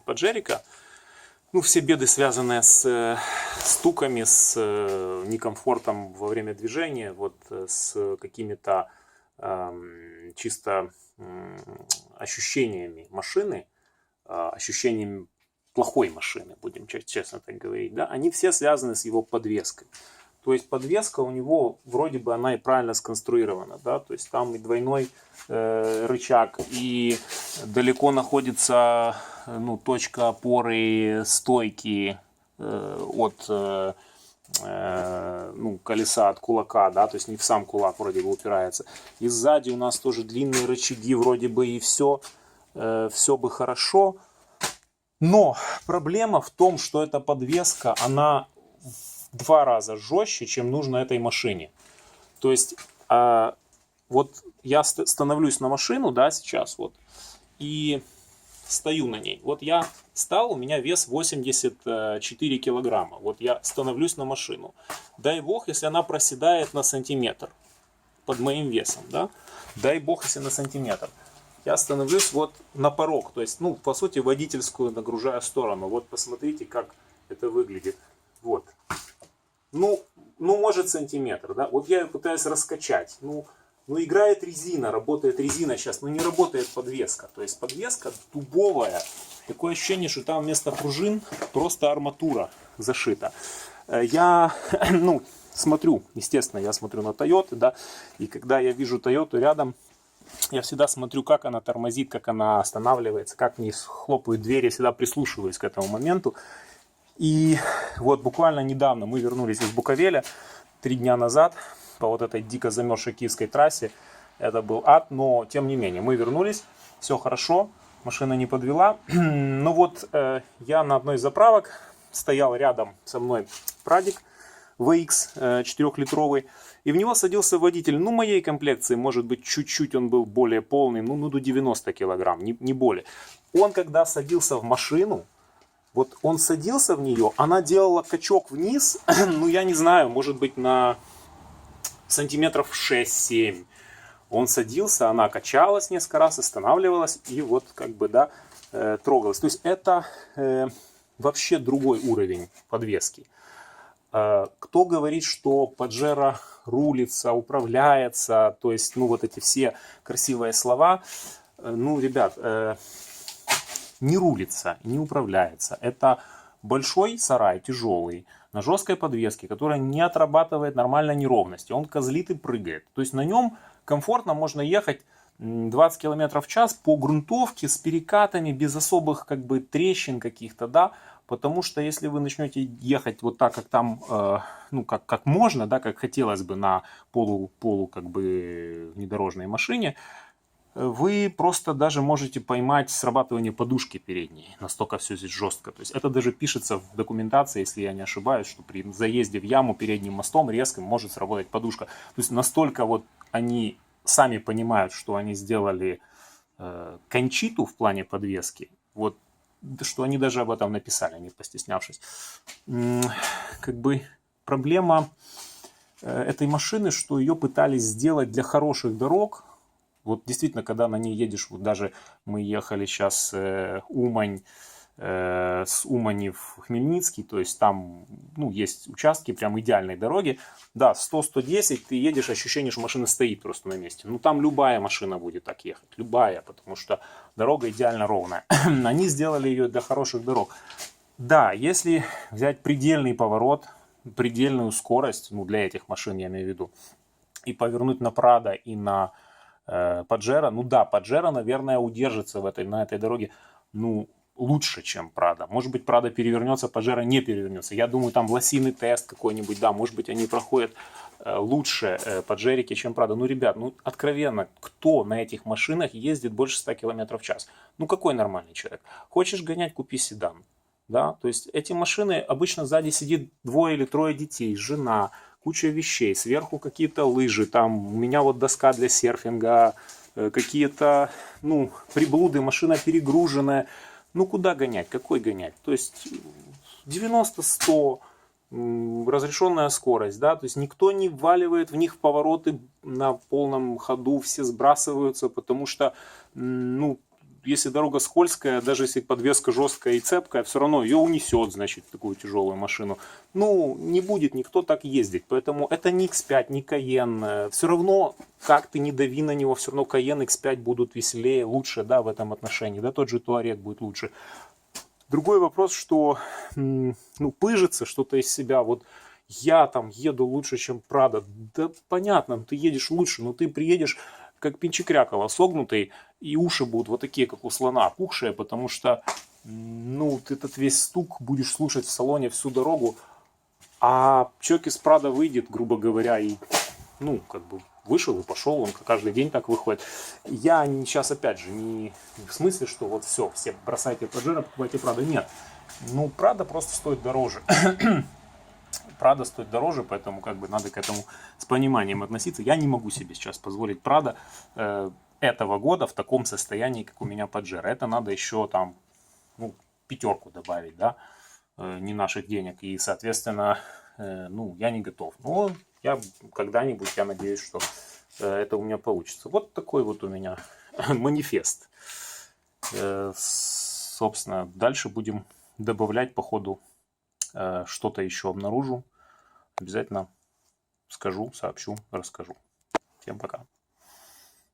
Паджерика. Ну, все беды, связанные с стуками, с некомфортом во время движения, вот с какими-то чисто ощущениями машины, ощущением плохой машины, будем честно так говорить, да, они все связаны с его подвеской. То есть подвеска у него, вроде бы она и правильно сконструирована, да, то есть там и двойной рычаг, и далеко находится точка опоры стойки от колеса, от кулака, да, то есть не в сам кулак вроде бы упирается. И сзади у нас тоже длинные рычаги, вроде бы и все бы хорошо. Но проблема в том, что эта подвеска, она в 2 раза жестче, чем нужно этой машине. То есть вот я становлюсь на машину, да, сейчас вот, и стою на ней. Вот я стал, у меня вес 84 килограмма. Вот я становлюсь на машину. Дай бог, если она проседает на сантиметр под моим весом, да. Дай бог, если на сантиметр. Я становлюсь вот на порог. То есть, по сути, водительскую нагружаю сторону. Вот посмотрите, как это выглядит. Вот. Может сантиметр, да. Вот я ее пытаюсь раскачать. Играет резина, работает резина сейчас, но не работает подвеска. То есть подвеска дубовая. Такое ощущение, что там вместо пружин просто арматура зашита. Я, смотрю, естественно, я смотрю на Toyota, да, и когда я вижу Toyota рядом, я всегда смотрю, как она тормозит, как она останавливается, как в ней хлопают двери, я всегда прислушиваюсь к этому моменту. И вот буквально недавно мы вернулись из Буковеля, 3 дня назад, по вот этой дико замерзшей киевской трассе. Это был ад, но тем не менее мы вернулись, все хорошо, машина не подвела. Я на одной из заправок, стоял рядом со мной Прадик VX 4-литровый, и в него садился водитель, моей комплекции, может быть, чуть-чуть он был более полный, до 90 килограмм, не более. Он, когда садился в машину, вот он садился в нее, она делала качок вниз, я не знаю, может быть, на сантиметров 6-7. Он садился, она качалась несколько раз, останавливалась и вот трогалась. То есть это вообще другой уровень подвески. Кто говорит, что Паджеро рулится, управляется, то есть, вот эти все красивые слова, ребят, не рулится, не управляется. Это большой сарай, тяжелый, на жесткой подвеске, которая не отрабатывает нормально неровности. Он козлит и прыгает. То есть на нем комфортно можно ехать 20 км в час по грунтовке с перекатами, без особых трещин каких-то, да. Потому что если вы начнете ехать вот так, как там, как можно, да, как хотелось бы на полу внедорожной машине, вы просто даже можете поймать срабатывание подушки передней. Настолько все здесь жестко. То есть это даже пишется в документации, если я не ошибаюсь, что при заезде в яму передним мостом резким может сработать подушка. То есть настолько вот они сами понимают, что они сделали кончиту в плане подвески, вот, что они даже об этом написали, не постеснявшись. Проблема этой машины, что ее пытались сделать для хороших дорог. Вот действительно, когда на ней едешь, вот даже мы ехали сейчас Умань, с Умани в Хмельницкий, то есть там есть участки прям идеальной дороги. Да, 100-110, ты едешь, ощущение, что машина стоит просто на месте. Там любая машина будет так ехать, любая, потому что дорога идеально ровная. Они сделали ее для хороших дорог. Да, если взять предельный поворот, предельную скорость, для этих машин я имею в виду, и повернуть на Прадо и на Паджеро, Паджеро, наверное, удержится на этой дороге, лучше, чем Прадо. Может быть, Прадо перевернется, Паджеро не перевернется. Я думаю, там лосиный тест какой-нибудь, да, может быть, они проходят лучше Паджерики, чем Прадо. Ребят, откровенно, кто на этих машинах ездит больше 100 км в час? Какой нормальный человек? Хочешь гонять, купи седан. Да? То есть эти машины, обычно сзади сидит 2 или 3 детей, жена, куча вещей, сверху какие-то лыжи, там у меня вот доска для серфинга, какие-то, приблуды, машина перегруженная. Куда гонять, какой гонять? То есть 90-100, разрешенная скорость, да, то есть никто не вваливает в них в повороты на полном ходу, все сбрасываются, потому что, если дорога скользкая, даже если подвеска жесткая и цепкая, все равно ее унесет, значит, такую тяжелую машину. Ну, не будет никто так ездить. Поэтому это не X5, не Cayenne. Все равно, как ты не дави на него, все равно Cayenne, X5 будут веселее, лучше, да, в этом отношении. Да, тот же Touareg будет лучше. Другой вопрос, что, ну, пыжится что-то из себя. Вот я там еду лучше, чем Prado. Да понятно, ты едешь лучше, но ты приедешь как Пинчекрякова, согнутый, и уши будут вот такие, как у слона, пухшие, потому что, ну, ты этот весь стук будешь слушать в салоне всю дорогу, а человек из Prado выйдет, грубо говоря, и, ну, как бы вышел и пошел, он каждый день так выходит. Я сейчас, опять же, не в смысле, что вот все бросайте Паджеро, покупайте Prado, нет. Ну, Prado просто стоит дороже. Prado стоит дороже, поэтому как бы надо к этому с пониманием относиться. Я не могу себе сейчас позволить Prado этого года в таком состоянии, как у меня Паджеро. Это надо еще там, ну, 5 добавить, да, не наших денег. И, соответственно, ну, я не готов. Но я когда-нибудь, я надеюсь, что это у меня получится. Вот такой вот у меня манифест. Собственно, дальше будем добавлять по ходу. Что-то еще обнаружу, обязательно скажу, сообщу, расскажу. Всем пока.